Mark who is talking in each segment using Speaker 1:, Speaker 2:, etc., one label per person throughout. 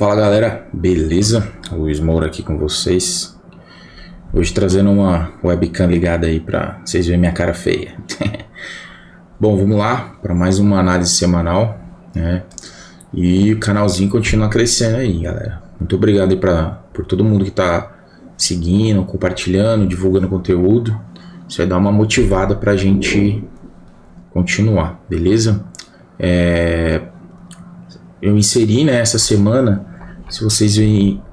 Speaker 1: Fala galera, beleza? Luiz Moura aqui com vocês. Hoje trazendo uma webcam ligada aí pra vocês verem minha cara feia. Bom, vamos lá para mais uma análise semanal, né? E o canalzinho continua crescendo aí, galera. Muito obrigado aí por todo mundo que tá seguindo, compartilhando, divulgando conteúdo. Isso vai dar uma motivada pra gente continuar, beleza? Eu inseri, né, essa semana, se vocês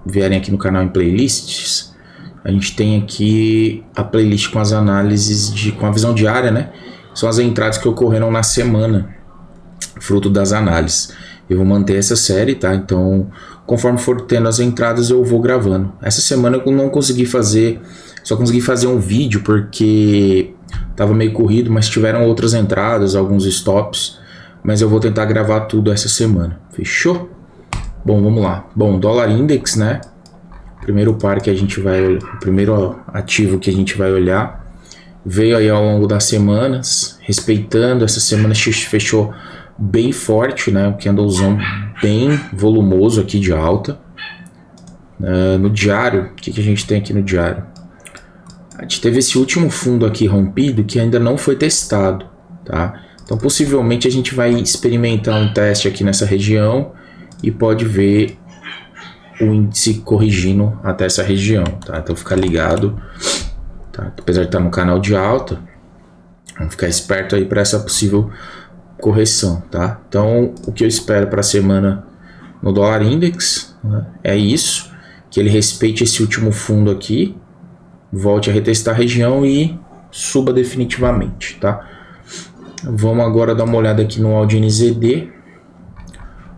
Speaker 1: vierem aqui no canal em playlists, a gente tem aqui a playlist com as análises com a visão diária, né? São as entradas que ocorreram na semana, fruto das análises. Eu vou manter essa série, tá? Então, conforme for tendo as entradas, eu vou gravando. Essa semana eu não consegui fazer, só consegui fazer um vídeo porque tava meio corrido, mas tiveram outras entradas, alguns stops. Mas eu vou tentar gravar tudo essa semana. Fechou? Bom, vamos lá. Bom, dólar index, né? Primeiro par que a gente vai olhar, o primeiro ativo que a gente vai olhar, veio aí ao longo das semanas, respeitando. Essa semana fechou bem forte, né? Um candlezão bem volumoso aqui de alta. No diário, o que a gente tem aqui no diário? A gente teve esse último fundo aqui rompido que ainda não foi testado, tá? Então possivelmente a gente vai experimentar um teste aqui nessa região e pode ver o índice corrigindo até essa região, tá? Então ficar ligado, tá? Apesar de estar no canal de alta, vamos ficar esperto aí para essa possível correção, tá? Então o que eu espero para a semana no dólar index, né, é isso, que ele respeite esse último fundo aqui, volte a retestar a região e suba definitivamente, tá? Vamos agora dar uma olhada aqui no AUD/NZD.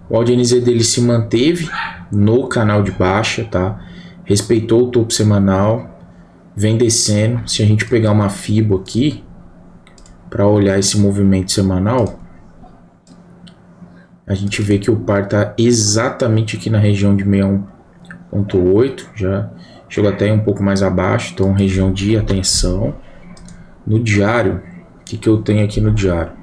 Speaker 1: O AUD/NZD ele se manteve no canal de baixa, tá? Respeitou o topo semanal, vem descendo. Se a gente pegar uma FIBO aqui para olhar esse movimento semanal, a gente vê que o par está exatamente aqui na região de 61.8, já chegou até um pouco mais abaixo, então região de atenção. No diário, o que eu tenho aqui no diário?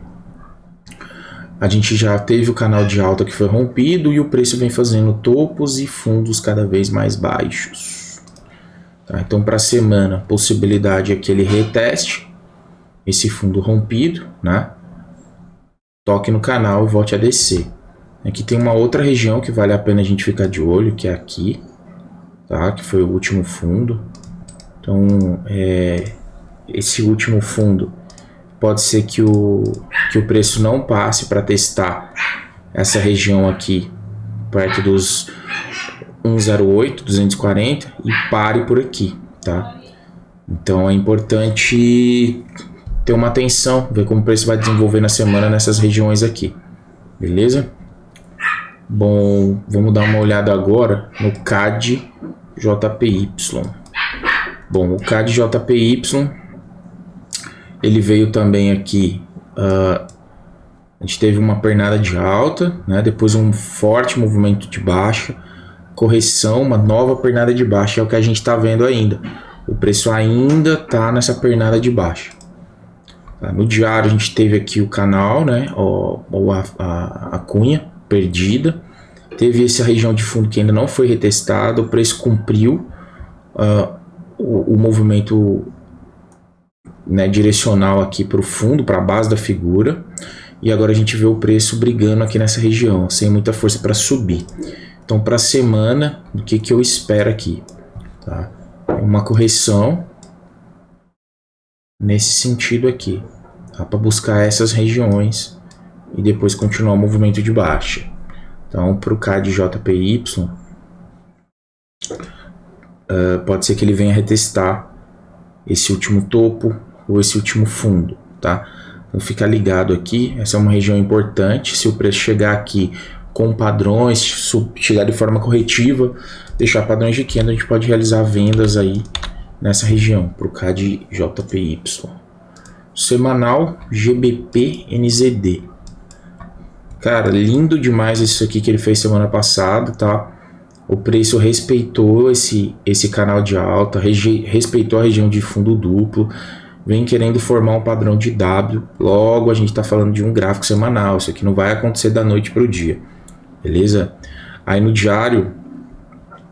Speaker 1: A gente já teve o canal de alta que foi rompido e o preço vem fazendo topos e fundos cada vez mais baixos, tá? Então para a semana, possibilidade é que ele reteste esse fundo rompido, né? Toque no canal e volte a descer. Aqui tem uma outra região que vale a pena a gente ficar de olho, que é aqui, tá? Que foi o último fundo. Então esse último fundo pode ser que o preço não passe para testar essa região aqui, perto dos 108, 240 e pare por aqui, tá? Então é importante ter uma atenção, ver como o preço vai desenvolver na semana nessas regiões aqui, beleza? Bom, vamos dar uma olhada agora no CAD/JPY. Bom, o CAD/JPY ele veio também aqui, a gente teve uma pernada de alta, né? Depois um forte movimento de baixa, correção, uma nova pernada de baixa, é o que a gente está vendo ainda. O preço ainda está nessa pernada de baixa. Tá? No diário a gente teve aqui o canal, né? Ou a cunha perdida. Teve essa região de fundo que ainda não foi retestada, o preço cumpriu o movimento, né, direcional aqui para o fundo, para a base da figura, e agora a gente vê o preço brigando aqui nessa região, sem muita força para subir. Então para a semana, o que eu espero aqui? Tá? Uma correção nesse sentido aqui, tá? Para buscar essas regiões e depois continuar o movimento de baixa. Então para o CAD/JPY, pode ser que ele venha retestar esse último topo ou esse último fundo, tá? Então fica ligado aqui, essa é uma região importante. Se o preço chegar aqui com padrões, chegar de forma corretiva, deixar padrões de candle, a gente pode realizar vendas aí nessa região, para o CAD/JPY. Semanal GBP/NZD. Cara, lindo demais isso aqui que ele fez semana passada, tá? O preço respeitou esse canal de alta, respeitou a região de fundo duplo, vem querendo formar um padrão de W. Logo a gente está falando de um gráfico semanal, isso aqui não vai acontecer da noite para o dia, beleza? Aí no diário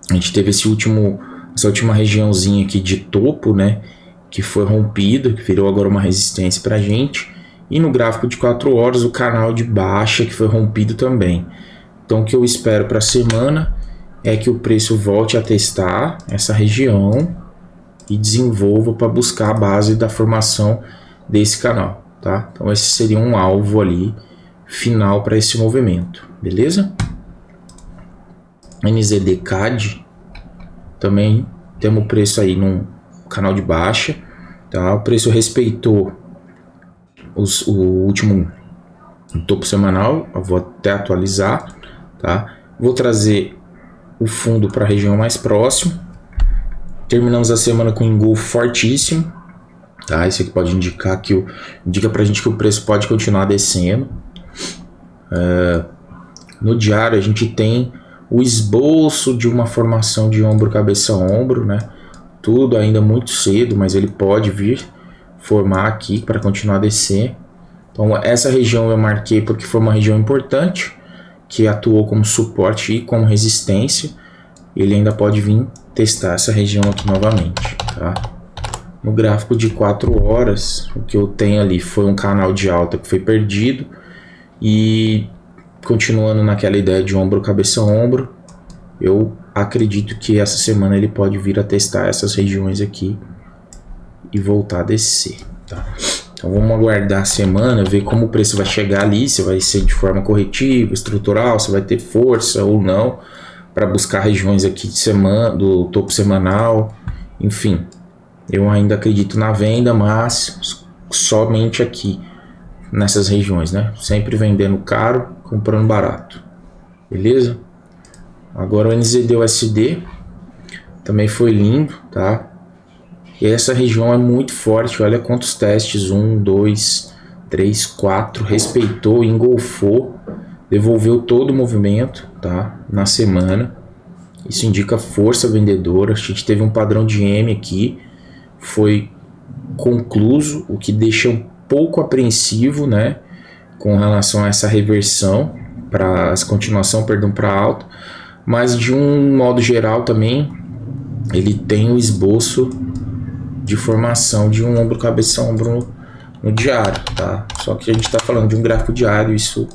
Speaker 1: A gente teve essa última regiãozinha aqui de topo, né, que foi rompida, que virou agora uma resistência pra gente. E no gráfico de 4 horas, o canal de baixa que foi rompido também. Então o que eu espero para a semana é que o preço volte a testar essa região e desenvolva para buscar a base da formação desse canal, tá? Então esse seria um alvo ali final para esse movimento, beleza? NZD-CAD também temos o preço aí num canal de baixa, tá? O preço respeitou o último topo semanal. Eu vou até atualizar, tá? Vou trazer o fundo para a região mais próxima. Terminamos a semana com um engolfo fortíssimo, tá? Isso aqui pode indicar indica pra gente que o preço pode continuar descendo. No diário a gente tem o esboço de uma formação de ombro, cabeça, ombro, né? Tudo ainda muito cedo, mas ele pode vir formar aqui para continuar a descer. Então essa região eu marquei porque foi uma região importante, que atuou como suporte e como resistência. Ele ainda pode vir testar essa região aqui novamente, tá? No gráfico de 4 horas, o que eu tenho ali foi um canal de alta que foi perdido. E continuando naquela ideia de ombro, cabeça, ombro, eu acredito que essa semana ele pode vir a testar essas regiões aqui e voltar a descer, tá? Então vamos aguardar a semana, ver como o preço vai chegar ali, se vai ser de forma corretiva, estrutural, se vai ter força ou não, para buscar regiões aqui de semana, do topo semanal, enfim. Eu ainda acredito na venda, mas somente aqui nessas regiões, né? Sempre vendendo caro, comprando barato. Beleza? Agora o NZD-USD também foi lindo, tá? E essa região é muito forte, olha quantos testes, 1, 2, 3, 4, respeitou, engolfou, devolveu todo o movimento, tá? Na semana. Isso indica força vendedora. A gente teve um padrão de M aqui, foi concluso, o que deixa um pouco apreensivo, né? Com relação a essa reversão, para essa continuação, perdão, para alta. Mas de um modo geral também, ele tem o esboço de formação de um ombro, cabeça, ombro no diário, tá? Só que a gente está falando de um gráfico diário, isso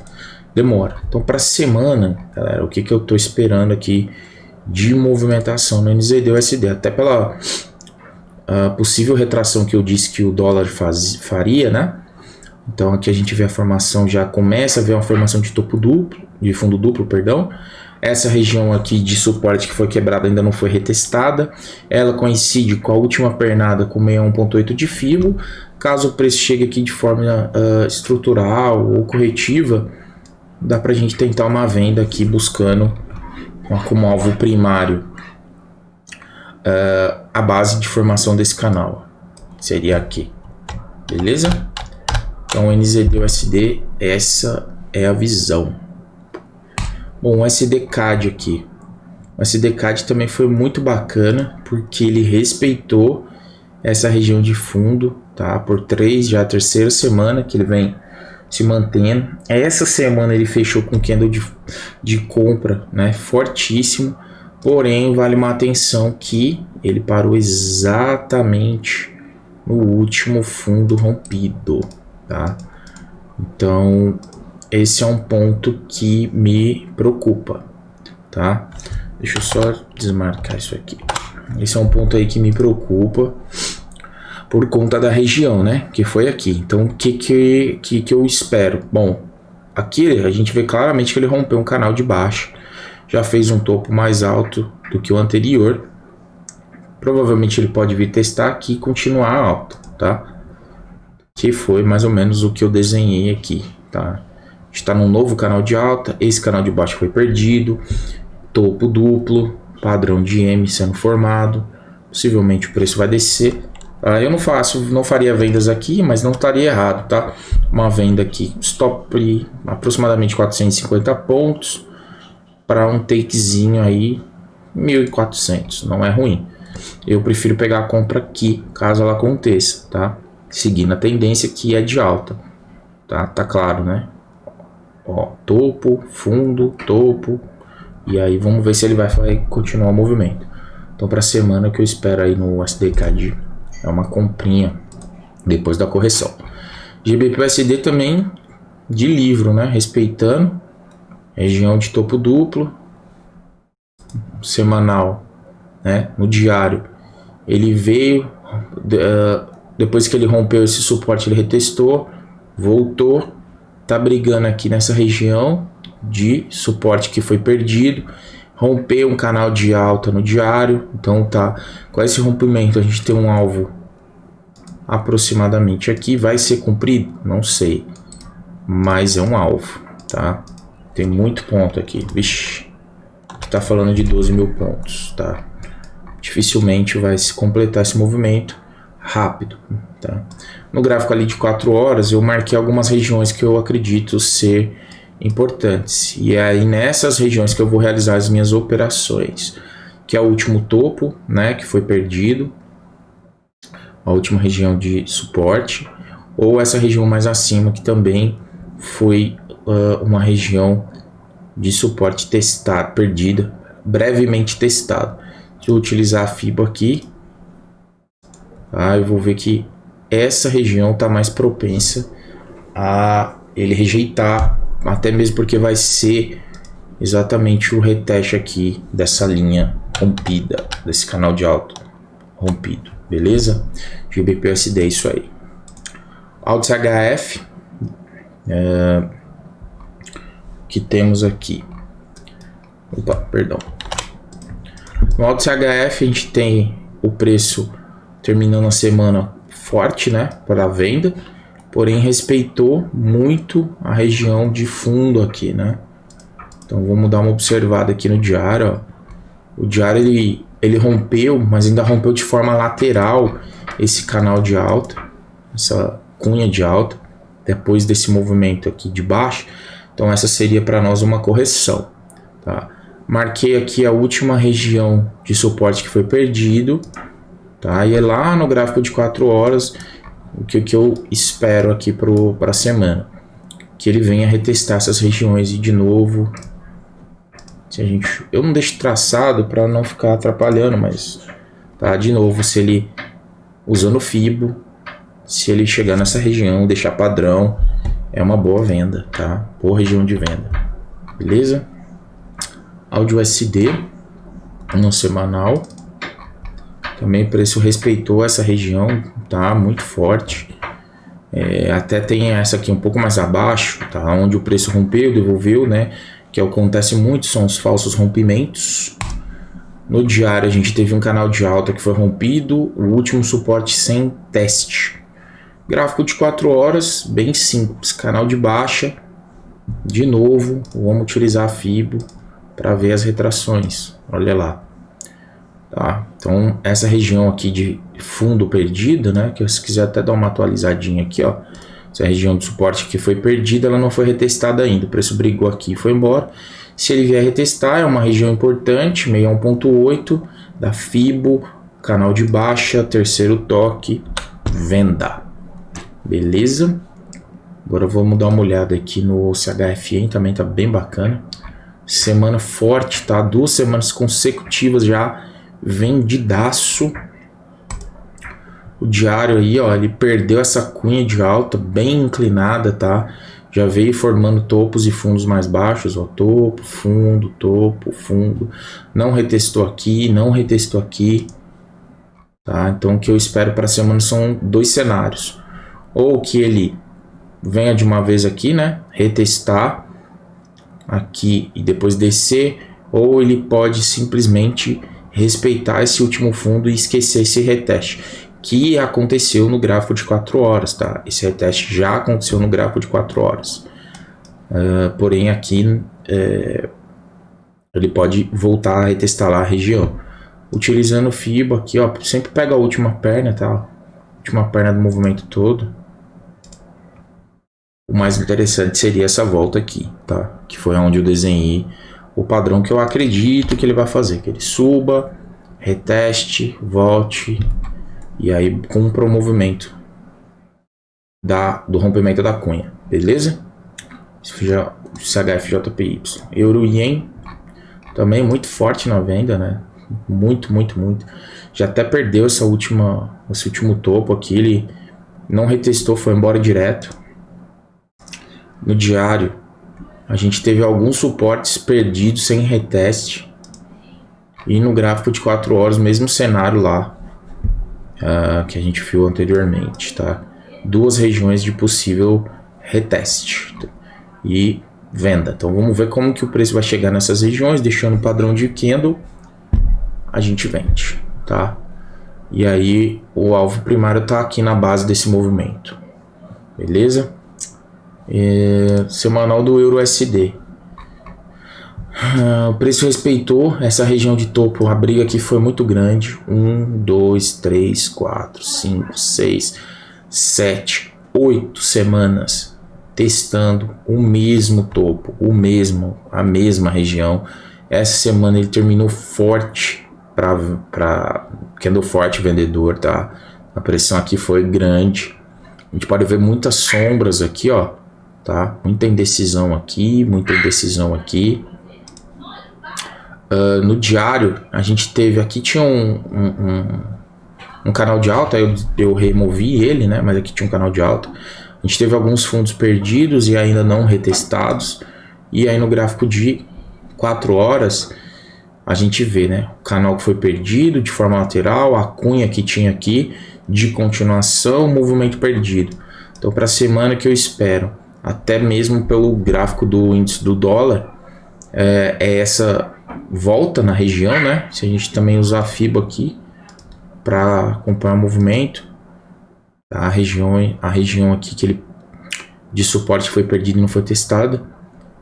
Speaker 1: demora. Então, para semana, galera, o que eu estou esperando aqui de movimentação no NZD-USD, até pela possível retração que eu disse que o dólar faria, né? Então, aqui a gente vê a formação, já começa a ver uma formação de topo duplo, de fundo duplo, perdão. Essa região aqui de suporte que foi quebrada ainda não foi retestada. Ela coincide com a última pernada com 61.8 de FIBO. Caso o preço chegue aqui de forma estrutural ou corretiva, dá para a gente tentar uma venda aqui buscando como alvo primário a base de formação desse canal. Seria aqui. Beleza? Então, NZD-USD, essa é a visão. Bom, o USD-CAD aqui. O USD-CAD também foi muito bacana, porque ele respeitou essa região de fundo, tá? Por já a terceira semana que ele vem se mantendo. Essa semana ele fechou com candle de compra, né? Fortíssimo. Porém, vale uma atenção que ele parou exatamente no último fundo rompido, tá? Então, esse é um ponto que me preocupa, tá? Deixa eu só desmarcar isso aqui. Esse é um ponto aí que me preocupa por conta da região, né? Que foi aqui. Então, o que eu espero? Bom, aqui a gente vê claramente que ele rompeu um canal de baixa. Já fez um topo mais alto do que o anterior. Provavelmente ele pode vir testar aqui e continuar alto, tá? Que foi mais ou menos o que eu desenhei aqui, tá? Está num novo canal de alta, esse canal de baixo foi perdido, topo duplo, padrão de M sendo formado, possivelmente o preço vai descer. Eu não faria vendas aqui, mas não estaria errado, tá? Uma venda aqui, stop aproximadamente 450 pontos, para um takezinho aí, 1.400, não é ruim. Eu prefiro pegar a compra aqui, caso ela aconteça, tá? Seguindo a tendência que é de alta, tá? Tá claro, né? Ó, topo, fundo, topo E aí vamos ver se ele vai continuar o movimento. Então para a semana que eu espero aí no USDCAD é uma comprinha depois da correção. GBP/USD também de livro, né? Respeitando região de topo duplo, semanal, né? No diário ele veio, depois que ele rompeu esse suporte ele retestou, voltou, tá brigando aqui nessa região de suporte que foi perdido, rompeu um canal de alta no diário. Então tá, com esse rompimento a gente tem um alvo aproximadamente aqui. Vai ser cumprido? Não sei, mas é um alvo, tá? Tem muito ponto aqui, vixe, tá falando de 12 mil pontos, tá? Dificilmente vai se completar esse movimento rápido, tá? No gráfico ali de 4 horas eu marquei algumas regiões que eu acredito ser importantes, e é aí nessas regiões que eu vou realizar as minhas operações, que é o último topo, né, que foi perdido, a última região de suporte, ou essa região mais acima que também foi uma região de suporte testada, perdida, brevemente testado. Se eu utilizar a FIBO aqui, eu vou ver que essa região está mais propensa a ele rejeitar, até mesmo porque vai ser exatamente o reteste aqui dessa linha rompida, desse canal de alta rompido, beleza? GBP/USD é isso aí. Altos HF, que temos aqui, no Altos HF a gente tem o preço terminando a semana forte, né, para a venda, porém respeitou muito a região de fundo aqui, né? Então vamos dar uma observada aqui no diário, ó. O diário ele rompeu, mas ainda rompeu de forma lateral esse canal de alta, essa cunha de alta, depois desse movimento aqui de baixo. Então essa seria para nós uma correção, tá? Marquei aqui a última região de suporte que foi perdido, tá? E é lá no gráfico de 4 horas o que eu espero aqui para a semana, que ele venha retestar essas regiões e de novo, eu não deixo traçado para não ficar atrapalhando, mas tá, de novo, se ele usando o FIBO, se ele chegar nessa região, deixar padrão, é uma boa venda, tá? Boa região de venda, beleza? Áudio USD no semanal, também o preço respeitou essa região, tá? Muito forte. Até tem essa aqui um pouco mais abaixo, tá? Onde o preço rompeu, devolveu, né? Que acontece muito, são os falsos rompimentos. No diário a gente teve um canal de alta que foi rompido, o último suporte sem teste. Gráfico de 4 horas, bem simples, canal de baixa. De novo, vamos utilizar a FIBO para ver as retrações, olha lá. Tá? Então essa região aqui de fundo perdido, né, que se quiser até dar uma atualizadinha aqui, ó, essa região de suporte que foi perdida, ela não foi retestada ainda, o preço brigou aqui e foi embora. Se ele vier retestar, é uma região importante, 61.8 da FIBO, canal de baixa, terceiro toque, venda, beleza? Agora vamos dar uma olhada aqui no CHFN, também tá bem bacana, semana forte, tá? 2 semanas consecutivas já vendidaço. O diário aí, ó, ele perdeu essa cunha de alta bem inclinada, tá? Já veio formando topos e fundos mais baixos, ó, topo, fundo, não retestou aqui, tá? Então o que eu espero para a semana são 2 cenários, ou que ele venha de uma vez aqui, né, retestar aqui e depois descer, ou ele pode simplesmente respeitar esse último fundo e esquecer esse reteste, que aconteceu no gráfico de 4 horas, tá? Esse reteste já aconteceu no gráfico de 4 horas. Porém aqui ele pode voltar a retestar lá a região. Utilizando o FIBO aqui, ó, sempre pega a última perna, tá? Última perna do movimento todo. O mais interessante seria essa volta aqui, tá? Que foi onde eu desenhei o padrão que eu acredito que ele vai fazer, que ele suba, reteste, volte e aí cumpra o movimento do rompimento da cunha, beleza? CHF JPY, Euro Yen também muito forte na venda, né? Muito, muito, muito. Já até perdeu esse último topo aqui, ele não retestou, foi embora direto. No diário, a gente teve alguns suportes perdidos sem reteste. E no gráfico de 4 horas, mesmo cenário lá que a gente viu anteriormente, tá? Duas regiões de possível reteste e venda. Então vamos ver como que o preço vai chegar nessas regiões, deixando o padrão de candle, a gente vende, tá? E aí o alvo primário tá aqui na base desse movimento, beleza? Semanal do Euro USD. O preço respeitou essa região de topo, a briga aqui foi muito grande. 1, 2, 3, 4, 5, 6, 7, 8 semanas testando o mesmo topo, a mesma região. Essa semana ele terminou forte para candle forte vendedor, tá? A pressão aqui foi grande. A gente pode ver muitas sombras aqui, ó, tá? Muita indecisão aqui, muita indecisão aqui. No diário, a gente teve aqui, tinha um canal de alta, eu removi ele, né? Mas aqui tinha um canal de alta. A gente teve alguns fundos perdidos e ainda não retestados. E aí no gráfico de 4 horas, a gente vê, né? O canal que foi perdido de forma lateral, a cunha que tinha aqui de continuação, movimento perdido. Então para a semana que eu espero, até mesmo pelo gráfico do índice do dólar, é essa volta na região, né? Se a gente também usar a FIBA aqui para acompanhar o movimento, a região aqui que ele de suporte foi perdido e não foi testada,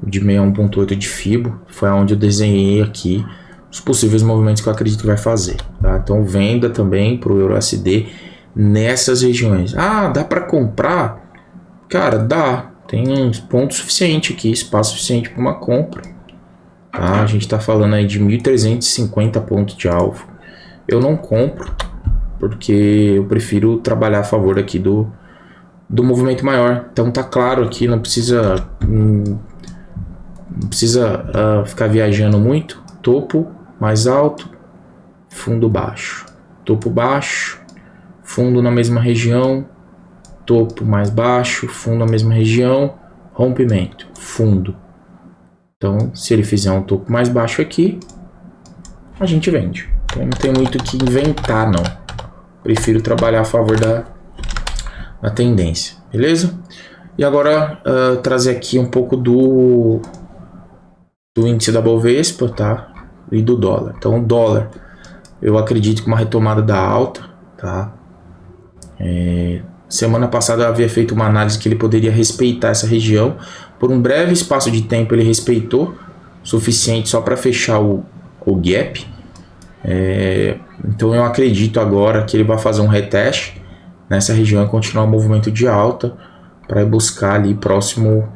Speaker 1: de 61.8 de FIBA, foi aonde eu desenhei aqui os possíveis movimentos que eu acredito que vai fazer, tá? Então venda também para o EURUSD nessas regiões. Ah, dá para comprar? Cara, dá. Tem uns pontos suficiente aqui, espaço suficiente para uma compra. Tá? A gente está falando aí de 1.350 pontos de alvo. Eu não compro, porque eu prefiro trabalhar a favor aqui do movimento maior. Então tá claro aqui, não precisa ficar viajando muito. Topo mais alto, fundo baixo. Topo baixo, fundo na mesma região. Topo mais baixo, fundo na mesma região. Rompimento, fundo. Então, se ele fizer um topo mais baixo aqui, a gente vende. Então, não tem muito o que inventar, não. Prefiro trabalhar a favor da tendência, beleza? E agora, trazer aqui um pouco do índice da Bovespa, tá? E do dólar. Então, o dólar, eu acredito que uma retomada da alta, tá? Semana passada eu havia feito uma análise que ele poderia respeitar essa região. Por um breve espaço de tempo ele respeitou, suficiente só para fechar o gap. Então eu acredito agora que ele vai fazer um reteste nessa região e continuar o movimento de alta para buscar ali próximo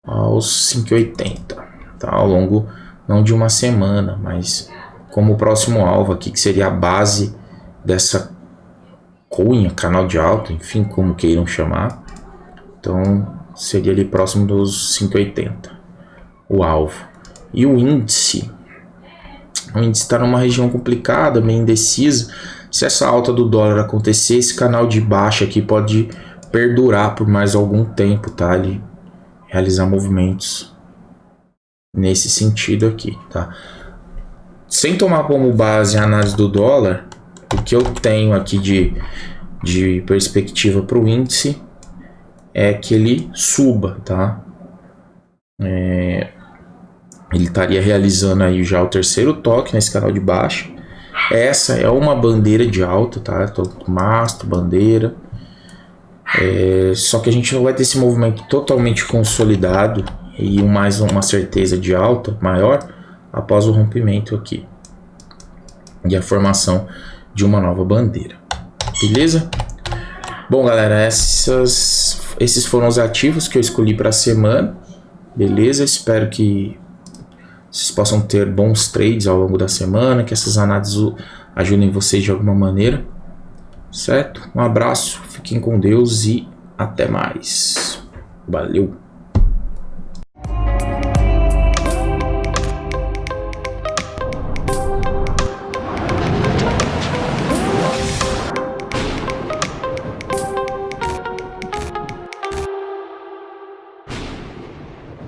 Speaker 1: aos 5,80, tá? Ao longo não de uma semana, mas como próximo alvo aqui, que seria a base dessa cunha, canal de alta, enfim, como queiram chamar. Então seria ali próximo dos 5,80 o alvo. E o índice está numa região complicada, meio indecisa. Se essa alta do dólar acontecer, esse canal de baixa aqui pode perdurar por mais algum tempo, tá? Ele realizar movimentos nesse sentido aqui, tá? Sem tomar como base a análise do dólar, o que eu tenho aqui de perspectiva para o índice é que ele suba, tá? Ele estaria realizando aí já o terceiro toque nesse canal de baixa. Essa é uma bandeira de alta, tá? Mastro, bandeira. Só que a gente não vai ter esse movimento totalmente consolidado e mais uma certeza de alta maior após o rompimento aqui e a formação de uma nova bandeira. Beleza? Bom, galera, esses foram os ativos que eu escolhi para a semana. Beleza? Espero que vocês possam ter bons trades ao longo da semana, que essas análises ajudem vocês de alguma maneira. Certo? Um abraço, fiquem com Deus e até mais. Valeu!